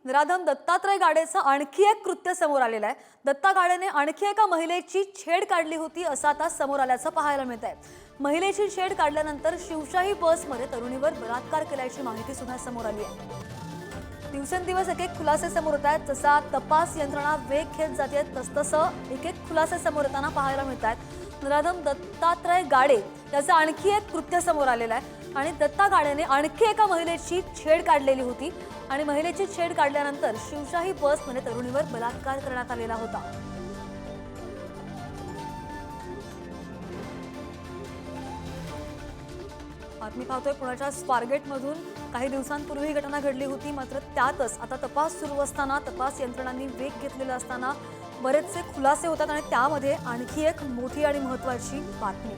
निराधम दत्तात्रय गाडेचं आणखी एक कृत्य समोर आलेलं आहे। दत्ता गाडेने आणखी एका महिलेची छेड काढली होती असं आता समोर आल्याचं पाहायला मिळत आहे। महिलेची छेड काढल्यानंतर शिवशाही बसमध्ये तरुणीवर बलात्कार केल्याची माहिती सुद्धा समोर आली आहे। दिवसेंदिवस एक खुलासे समोर येत आहेत। जसा तपास यंत्रणा वेग घेत जाते तसतसं एक खुलासे समोर येताना पाहायला मिळत आहेत। निराधम दत्तात्रय गाडे याचं आणखी एक कृत्य समोर आलेलं आहे आणि दत्ता गाडेने आणखी एका महिलेची छेड काढलेली होती आणि महिलेची छेड काढल्यानंतर शिवशाही बसमध्ये तरुणीवर बलात्कार करण्यात आलेला होता। बातमी पाहतोय पुण्याच्या स्वारगेटमधून काही दिवसांपूर्वी ही घटना घडली होती। मात्र त्यातच आता तपास सुरू असताना तपास यंत्रणांनी वेग घेतलेला असताना बरेचसे खुलासे होतात आणि त्यामध्ये आणखी एक मोठी आणि महत्त्वाची बातमी